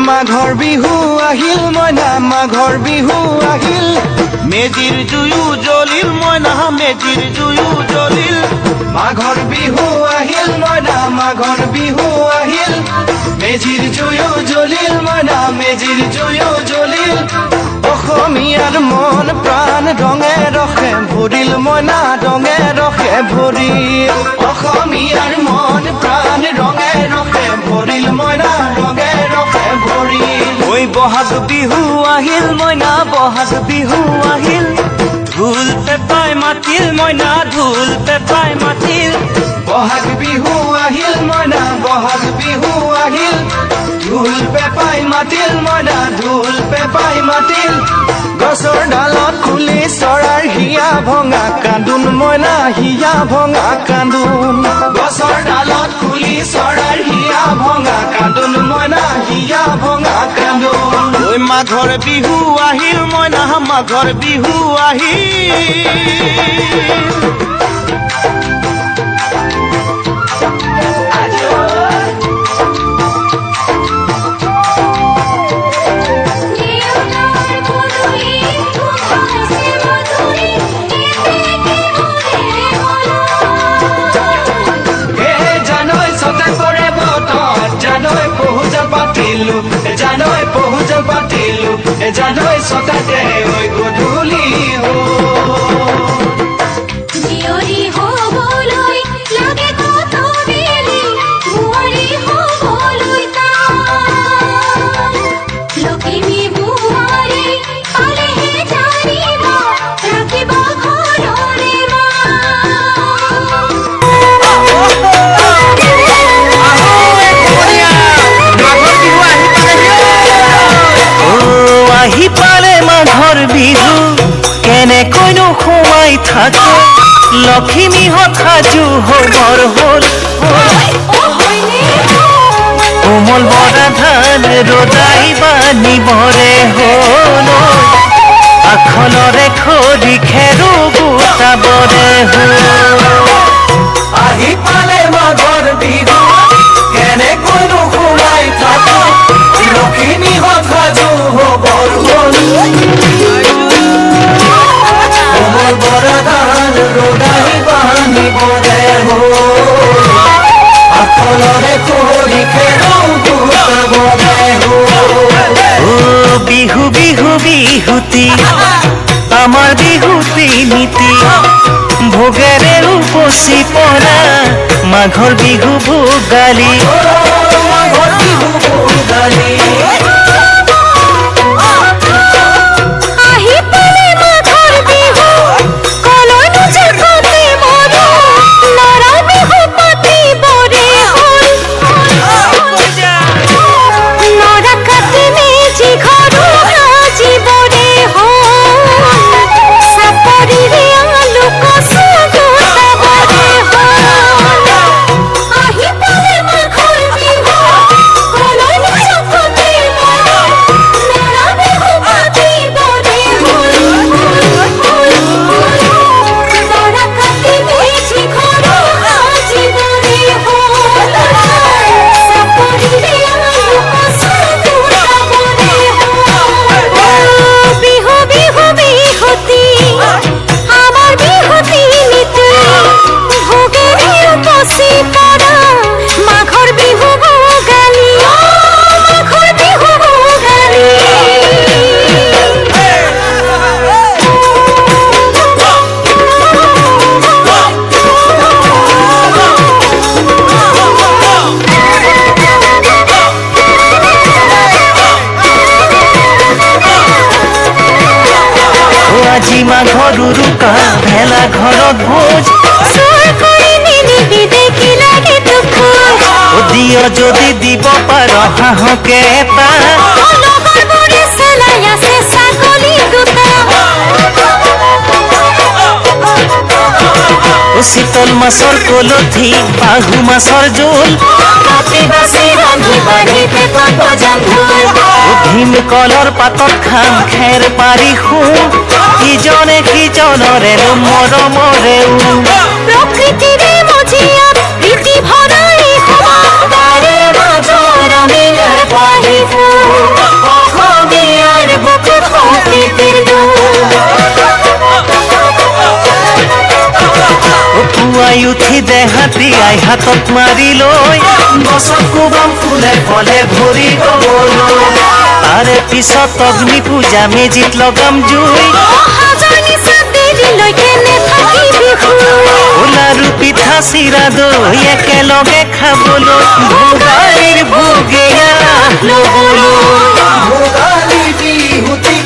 মাঘৰ বিহু আহিল মইনা মাঘৰ বিহু আহিল মেজিৰ জুয়ো জ্বলিল মইনা মেজিৰ জুয়ো জ্বলিল মাঘৰ বিহু আহিল মইনা মাঘৰ বিহু আহিল মেজিৰ জুয়ো জ্বলিল মইনা মেজিৰ জুয়ো জ্বলিল অসমীয়াৰ মন প্ৰাণ ৰঙে ৰখে ভৰিল মইনা ৰঙে ৰখে ভৰিল অসমীয়াৰ মন প্ৰাণ ৰঙে ৰখে ভৰিল মইনা ৰঙে ৰখে ভৰিল ঐ বহাগ বিহু আহিল মইনা বহাগ বিহু আহিল ঢোল পেপাই মাতিল মইনা ঢোল পেপাই মাতিল বহাগ বিহু আহিল মইনা বহাগ বিহু আহিল ঢোল পেপাই মাতিল মইনা ঢোল পেপাই মাতিল গছৰ ডালত খুলি চৰাৰ হিয়া ভঙা কান্দোন মইনা হিয়া ভঙা কান্দোন গছৰ ডালত খুলি চৰাৰ হিয়া ভঙা কান্দোন মইনা হিয়া ভঙা কান্দোন ঐ মাঘৰ বিহু আহিল মইনা মাঘৰ বিহু আহিল জানৈ পহুজ পাতিলো জানৈ সতাতে ঐ গধূলি জিয়ৰী হ'বলৈ লাগে কত বেলি বোৱাৰী হ'বলৈ লখিমী বোৱাৰী পালেহে জানিব ৰাখিব ঘৰৰে আহি পালে মাঘৰ বিহু কেনেকৈনো সোমাই থাকে লখিমীহঁত সাজু হবৰ হ'ল কোমল বৰা ধান ৰজাই বানিবৰে হ'ল আখলৰে খৰি খেৰো গোটাবৰে হ'ল আহি পালে মাঘৰ বিহু কেনেকৈনো সোমাই থাকে লখিমীহঁত সাজু হবৰ হ'ল কোমল বৰা ধান ৰজাই বানিবৰে হ'ল আখলৰে খৰি খেৰো গোটাবৰে হ'ল বিহু বিহু বিহুতি আমাৰ বিহুতি নীতি ভোগেৰে উপচি পৰা মাঘৰ বিহু ভোগালী মাঘৰ বিহু ভোগালী আজি মাঘৰ উৰুকা ভেলা ঘৰত ভোজ দিয় যদি দিব পাৰ হাঁহকে এটা শীতল মাছৰ কলঠি বাহু মাছৰ জোল ভীমকলৰ পাতত খাম খেৰ পাৰি শুম ইজনে সিজনৰে মৰমৰে প্ৰকৃতিৰে মজিয়াত প্ৰীতি ভৰাই তাৰে মাজৰ আমি পাহি ফুল উঠি দেহাতী আই হাতত মাৰি লৈ গছত কোবাম ফুলে ফলে ভৰি গবলৈ তাৰে পিছত অগ্নি পূজা মেজিত লগাম জুই অহাজৰ নিচা দেৰিলৈকে নেথাকিবি শুই লাৰু পিঠা চিৰা দৈ একেলগে খাবলৈ ভোগালীৰ ভোগেয়া ল'বলৈ ভোগালী বিহুতি